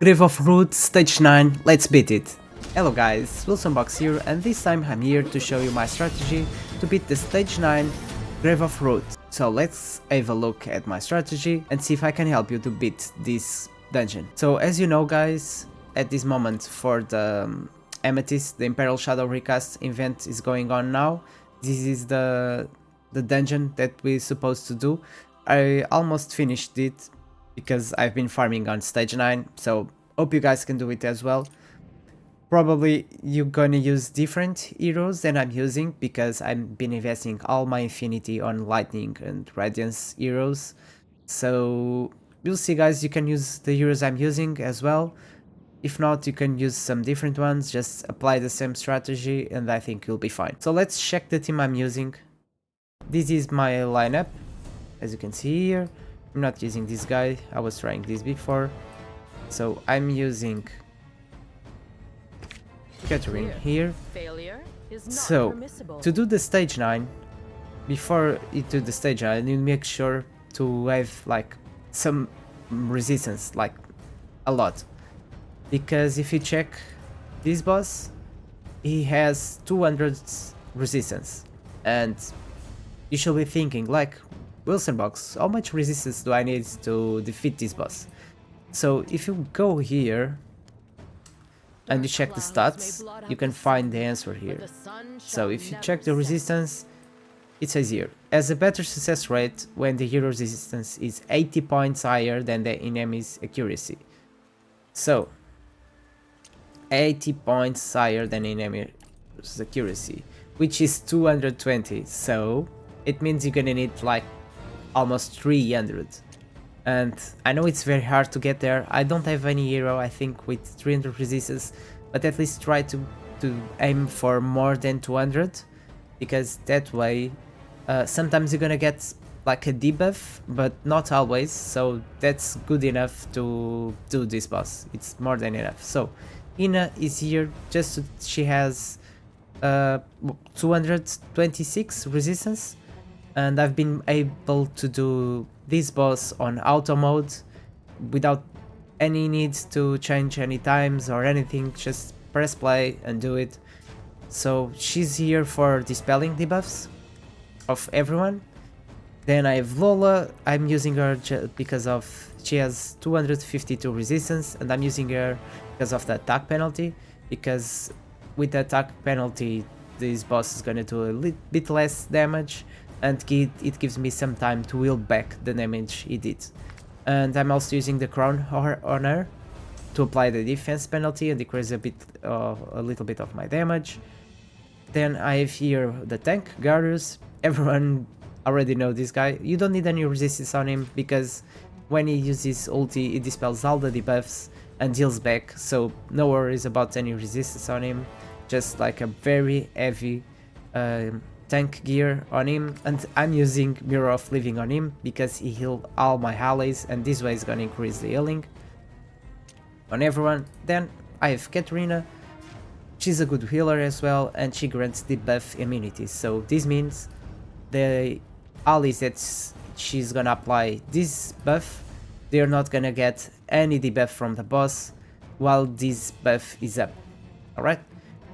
Grave of Root, Stage 9, let's beat it! Hello guys, Wilsonbox here, and this time I'm here to show you my strategy to beat the Stage 9 Grave of Root. So let's have a look at my strategy and see if I can help you to beat this dungeon. So as you know guys, at this moment for the Amethyst, the Imperial Shadow Recast event is going on now. This is the dungeon that we're supposed to do. I almost finished it because I've been farming on stage 9, so hope you guys can do it as well. Probably you're gonna use different heroes than I'm using because I've been investing all my infinity on lightning and radiance heroes. So you'll see guys, you can use the heroes I'm using as well. If not, you can use some different ones, just apply the same strategy and I think you'll be fine. So let's check the team I'm using. This is my lineup, as you can see here. I'm not using this guy, I was trying this before. So I'm using Catherine here. So to do the stage 9, before you do the stage 9, you make sure to have like some resistance, like a lot. Because if you check this boss, he has 200 resistance. And you should be thinking like, Wilsonbox, how much resistance do I need to defeat this boss? So if you go here and you check the stats, you can find the answer here. So if you check the resistance, it says here, has a better success rate when the hero resistance is 80 points higher than the enemy's accuracy. So 80 points higher than enemy's accuracy, which is 220, so it means you're gonna need like almost 300, and I know it's very hard to get there. I don't have any hero I think with 300 resistance, but at least try to aim for more than 200, because that way sometimes you're gonna get like a debuff, but not always, so that's good enough to do this boss. It's more than enough. So Enna is here just to, she has 226 resistance, and I've been able to do this boss on auto mode without any need to change any times or anything, just press play and do it. So she's here for dispelling debuffs of everyone. Then I have Lola, I'm using her because of she has 252 resistance, and I'm using her because of the attack penalty, because with the attack penalty this boss is gonna do a little bit less damage, and it gives me some time to heal back the damage he did. And I'm also using the crown on her to apply the defense penalty and decrease a little bit of my damage. Then I have here the tank, Garus. Everyone already know this guy. You don't need any resistance on him because when he uses ulti, it dispels all the debuffs and heals back, so no worries about any resistance on him. Just like a very heavy tank gear on him, and I'm using Mirror of Living on him because he healed all my allies, and this way is gonna increase the healing on everyone. Then I have Katarina. She's a good healer as well, and she grants debuff immunities, so this means the allies that she's gonna apply this buff, they're not gonna get any debuff from the boss while this buff is up. Alright,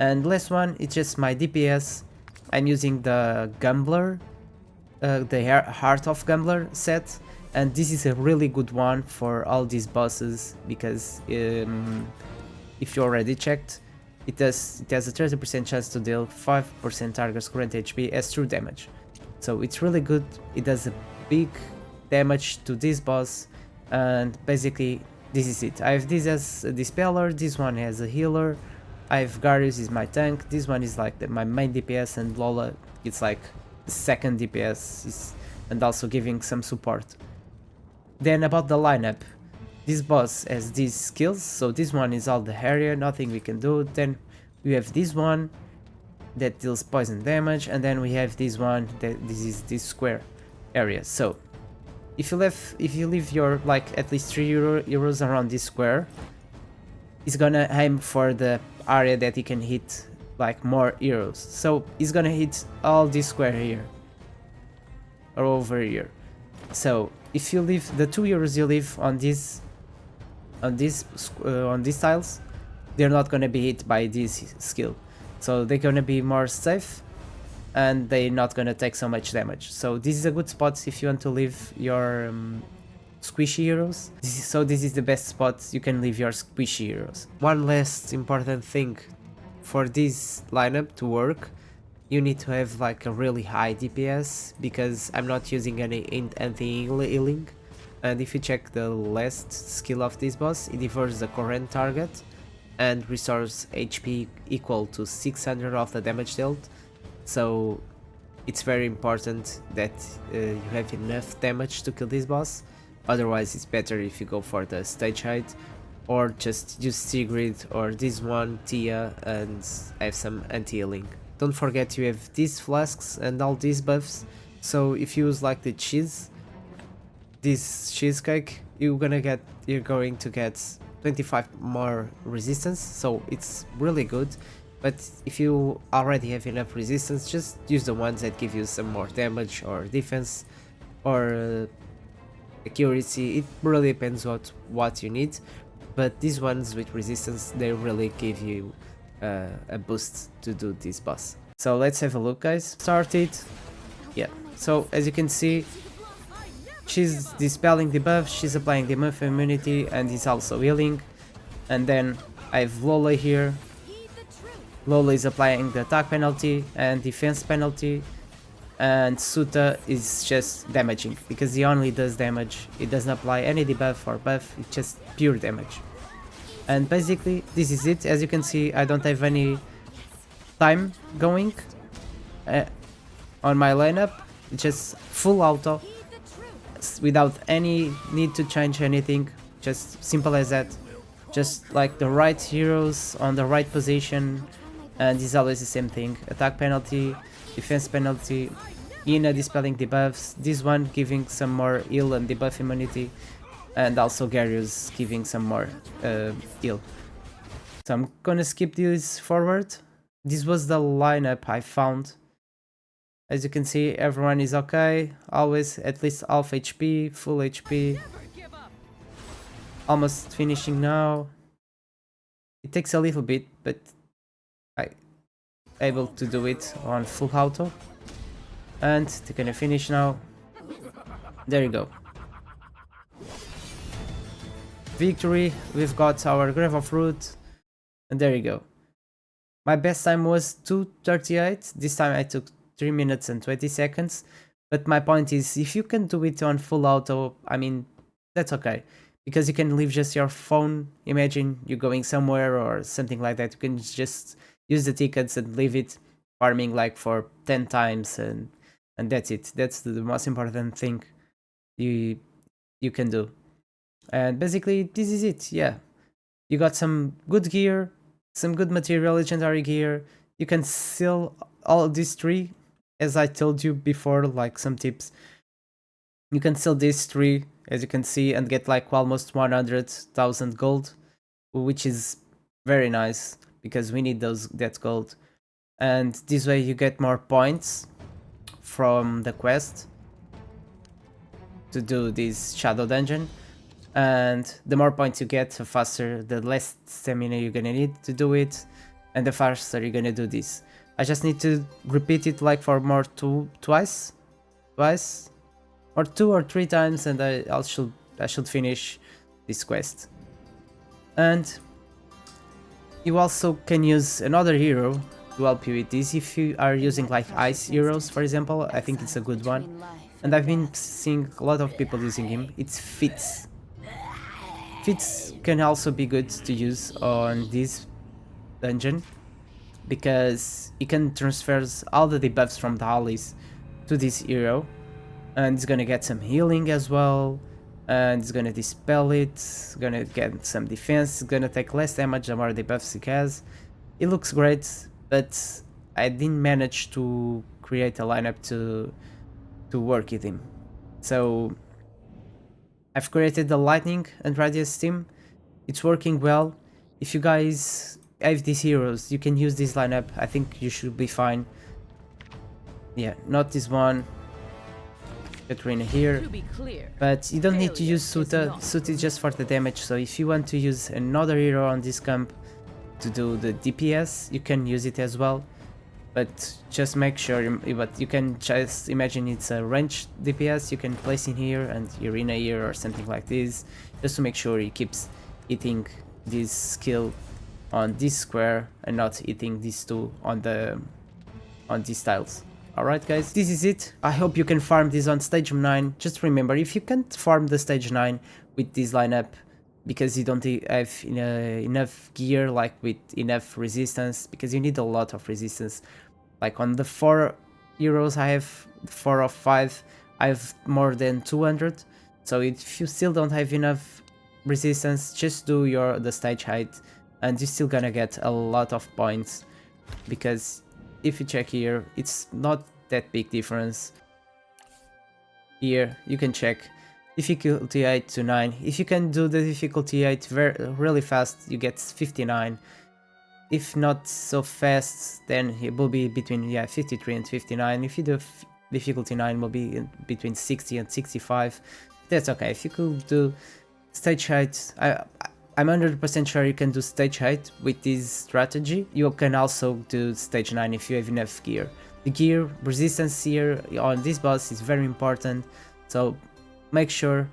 and last one, it's just my DPS. I'm using the Gambler, the Heart of Gambler set, and this is a really good one for all these bosses because if you already checked, it has a 30% chance to deal 5% target's current HP as true damage. So it's really good, it does a big damage to this boss, and basically this is it. I have this as a dispeller, this one has a healer, I have Garius is my tank, this one is like my main DPS, and Lola it's like the second DPS and also giving some support. Then about the lineup, this boss has these skills, so this one is all the area, nothing we can do. Then we have this one that deals poison damage, and then we have this one that this is this square area. So if you leave your like at least 3 euros around this square, it's gonna aim for the area that he can hit like more heroes. So he's gonna hit all this square here or over here. So if you leave the 2 euros you leave on this on these tiles, they're not gonna be hit by this skill, so they're gonna be more safe and they're not gonna take so much damage. So this is a good spot if you want to leave your squishy heroes. This is the best spot you can leave your squishy heroes. One last important thing, for this lineup to work, you need to have like a really high DPS, because I'm not using any anti-healing. And if you check the last skill of this boss, it defers the current target and restores HP equal to 600 of the damage dealt. So it's very important that you have enough damage to kill this boss. Otherwise it's better if you go for the stage height, or just use Sigrid or this one, Tia, and have some anti-healing. Don't forget you have these flasks and all these buffs, so if you use like the cheese, this cheesecake, you're going to get 25 more resistance, so it's really good. But if you already have enough resistance, just use the ones that give you some more damage or defense or accuracy. It really depends what you need, but these ones with resistance, they really give you a boost to do this boss. So let's have a look, guys. Started. Yeah, so as you can see, she's dispelling the buff, she's applying the buff immunity, and he's also healing. And then I have Lola here. Lola is applying the attack penalty and defense penalty, and Suta is just damaging, because he only does damage. It doesn't apply any debuff or buff, it's just pure damage. And basically this is it. As you can see, I don't have any time going on my lineup. It's just full auto without any need to change anything, just simple as that. Just like the right heroes on the right position, and it's always the same thing. Attack penalty, defense penalty, Enna dispelling debuffs, this one giving some more heal and debuff immunity, and also Garyus giving some more heal. So I'm gonna skip this forward. This was the lineup I found. As you can see, everyone is okay, always at least half HP, full HP. Almost finishing now. It takes a little bit, but I'm able to do it on full auto. And they're gonna finish now. There you go. Victory, we've got our Grave of Root, and there you go. My best time was 2:38, this time I took 3 minutes and 20 seconds, but my point is, if you can do it on full auto, I mean, that's okay, because you can leave just your phone. Imagine you going somewhere or something like that, you can just use the tickets and leave it farming like for 10 times, and that's it. That's the most important thing you can do. And basically this is it. Yeah, you got some good gear, some good material, legendary gear. You can sell all these three, as I told you before, like some tips. You can sell these three, as you can see, and get like almost 100,000 gold, which is very nice, because we need that gold. And this way you get more points from the quest to do this shadow dungeon, and the more points you get, the faster, the less stamina you're gonna need to do it, and the faster you're gonna do this. I just need to repeat it like for more twice or 2 or 3 times, and I should finish this quest. And you also can use another hero to help you with this. If you are using like ice heroes, for example, I think it's a good one, and I've been seeing a lot of people using him. It's Fitz. Fitz can also be good to use on this dungeon, because he can transfer all the debuffs from the allies to this hero, and he's gonna get some healing as well, and he's gonna dispel it, gonna get some defense, gonna take less damage the more debuffs he has. It looks great, but I didn't manage to create a lineup to work with him. So I've created the lightning and radiance team. It's working well. If you guys have these heroes, you can use this lineup. I think you should be fine. Yeah, not this one. Katarina here. But you don't need to use Suta. Suta is just for the damage, so if you want to use another hero on this camp to do the DPS, you can use it as well. But just make sure, but you can just imagine it's a ranged DPS, you can place in here and Arena here or something like this, just to make sure he keeps hitting this skill on this square and not hitting these two on these tiles. Alright guys, this is it. I hope you can farm this on stage 9. Just remember, if you can't farm the stage 9 with this lineup, because you don't have enough gear, like with enough resistance, because you need a lot of resistance. Like on the 4 heroes I have 4 or 5, I have more than 200. So if you still don't have enough resistance, just do the stage height and you're still gonna get a lot of points, because if you check here, it's not that big difference. Here you can check difficulty 8 to 9. If you can do the difficulty 8 really fast, you get 59. If not so fast, then it will be between 53 and 59. If you do difficulty 9, will be between 60 and 65. That's okay. If you could do stage height, I'm 100% sure you can do stage height with this strategy. You can also do stage 9 if you have enough gear. The gear resistance here on this boss is very important, so make sure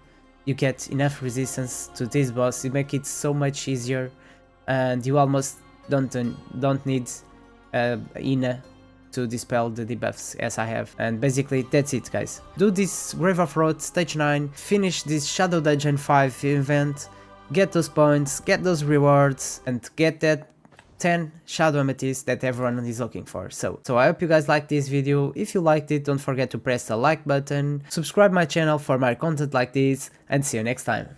you get enough resistance to this boss. It makes it so much easier, and you almost don't need Enna to dispel the debuffs as I have. And basically that's it guys. Do this Grave of Wrath stage 9, finish this Shadow Dungeon 5 event, get those points, get those rewards, and get that 10 Shadow Amethyst that everyone is looking for. So I hope you guys liked this video. If you liked it, don't forget to press the like button, subscribe my channel for more content like this, and see you next time.